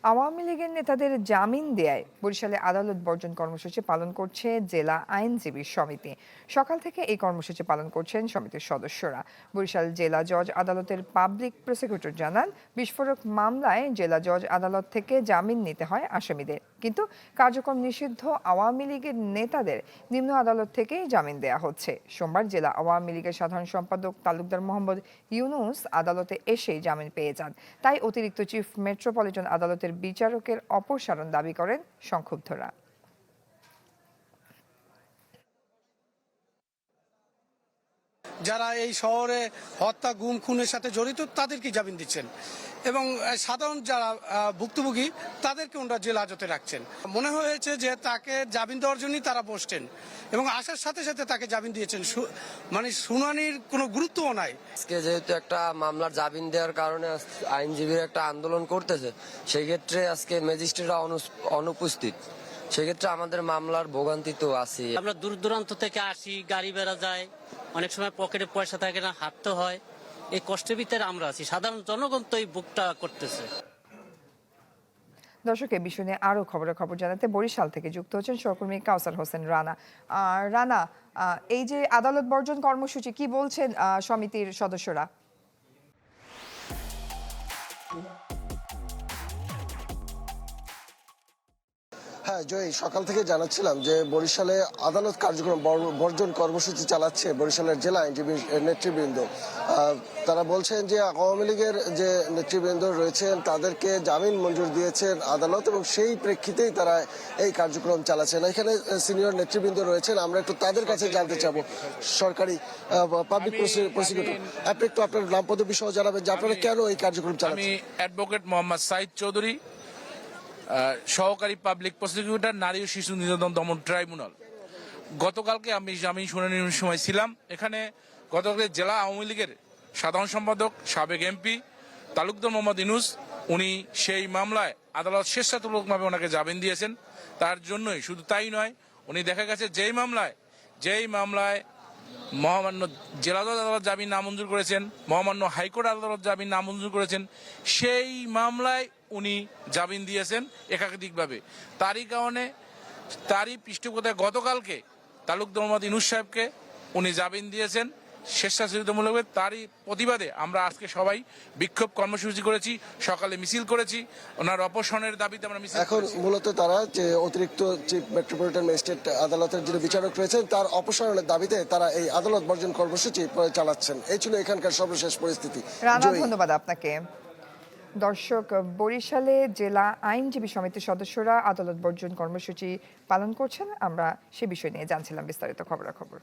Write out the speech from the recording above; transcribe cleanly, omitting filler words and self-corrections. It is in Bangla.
আওয়ামী লীগের নেতাদের জামিন দেয়ায় বরিশালে আদালত বর্জন কর্মসূচি পালন করছে জেলা আইনজীবী সমিতি। সকাল থেকে এই কর্মসূচি পালন করছেন সমিতির সদস্যরা। বরিশাল জেলা জজ আদালতের পাবলিক প্রসিকিউটর জানান, বিস্ফোরক মামলায় জেলা জজ আদালত থেকে জামিন নিতে হয় আসামিদের, কিন্তু কার্যক্রম নিষিদ্ধ আওয়ামী লীগের নেতাদের নিম্ন আদালত থেকেই জামিন দেয়া হচ্ছে। সোমবার জেলা আওয়ামী লীগের সাধারণ সম্পাদক তালুকদার মোহাম্মদ ইউনুস আদালতে এসেই জামিন পেয়ে যান। তাই অতিরিক্ত চিফ মেট্রোপলিটন আদালতের বিচারকের অপসারণ দাবি করেন সংক্ষুব্ধরা। যারা এই শহরে হত্যা গুম খুনের সাথে জড়িত তাদেরকে জামিন দিচ্ছেন এবং সাধারণ যারা ভুক্তভোগী তাদেরকে ওনারা জেল হাজতে রাখছেন। মনে হয়েছে যে তাকে জামিন দেওয়ার জন্যই তারা বসছেন এবং আসার সাথে সাথে তাকে জামিন দিয়েছেন, মানে শুনানির কোনো গুরুত্বও নাই। আজকে যেহেতু একটা মামলার জামিন দেওয়ার কারণে আইনজীবীরা একটা আন্দোলন করতেছে, সেই ক্ষেত্রে আজকে ম্যাজিস্ট্রেটরা অনুপস্থিত, সেক্ষেত্রে আমাদের মামলার ভোগান্তি তো আছে। আমরা দূর দূরান্ত থেকে আসি, গাড়ি বেড়া যায়, অনেক সময় পকেটে পয়সা থাকে না, হাঁটতে হয়। এই কষ্টের ভিতরে আমরা আছি, সাধারণ জনগণ তো এই বুকটা করতেছে। দর্শক, এই বিষয় নিয়ে আরো খবর জানাতে বরিশাল থেকে যুক্ত হচ্ছেন সহকর্মী কাউসার হোসেন রানা। রানা, এই যে আদালত বর্জন কর্মসূচি, কি বলছেন সমিতির সদস্যরা? হ্যাঁ জয়ী, সকাল থেকে জানাচ্ছিলাম যে বরিশালে আদালত কার্যক্রম বর্জন কর্মসূচি চালাচ্ছে বরিশালের জেলা আইনজীবী নেতৃবৃন্দ। তারা বলছেন যে আওয়ামী লীগের যে নেতৃবৃন্দ রয়েছেন তাদেরকে জামিন মঞ্জুর দিয়েছেন আদালত এবং সেই প্রেক্ষিতেই তারা এই কার্যক্রম চালাচ্ছেন। এখানে সিনিয়র নেতৃবৃন্দ রয়েছেন, আমরা একটু তাদের কাছে জানতে চাবো। সরকারি পাবলিক প্রসিকিউটর, আপনি একটু আপনার নাম পদবি সহ জানাবেন যে আপনারা কেন এই কার্যক্রম চালাচ্ছেন। আমি অ্যাডভোকেট মোহাম্মদ সাইদ চৌধুরী, সহকারী পাবলিক প্রসিকিউটর, নারী ও শিশু নির্যাতন দমন ট্রাইব্যুনাল। গতকালকে আমি শুনানির সময় ছিলাম এখানে। গতকালকে জেলা আওয়ামী লীগের সাধারণ সম্পাদক সাবেক এমপি তালুকদার মোহাম্মদ ইউনুস, উনি সেই মামলায় আদালত স্বেচ্ছাচারীভাবে ওনাকে জামিন দিয়েছেন। তার জন্যই, শুধু তাই নয়, উনি দেখা গেছে যেই মামলায় মহামান্য জেলা জজ আদালত জামিন নামঞ্জুর করেছেন, মহামান্য হাইকোর্ট আদালত জামিন নামঞ্জুর করেছেন, সেই মামলায় উনি জামিন দিয়েছেন একাধিকভাবে। তারই পৃষ্ঠপোষকতায় গতকালকে তালুকদার মোহাম্মদ ইউনুস সাহেবকে উনি জামিন দিয়েছেন স্বেচ্ছাচারিতামূলকভাবে। তারই প্রতিবাদে আমরা আজকে সবাই বিক্ষোভ কর্মসূচি করেছি, সকালে মিছিল করেছি, ওনার অপসারণের দাবিতে আমরা মিছিল। এখন মূলত তারা যে অতিরিক্ত চিফ মেট্রোপলিটন ম্যাজিস্ট্রেট আদালতের যিনি বিচারক রয়েছেন তার অপসারণের দাবিতে তারা এই আদালত বর্জন কর্মসূচি চালাচ্ছেন। এই ছিল এখানকার সর্বশেষ পরিস্থিতি। রানা, ধন্যবাদ আপনাকে। দর্শক, বরিশালে জেলা আইনজীবী সমিতির সদস্যরা আদালত বর্জন কর্মসূচি পালন করছেন, আমরা সে বিষয় নিয়ে জানছিলাম বিস্তারিত খবরাখবর।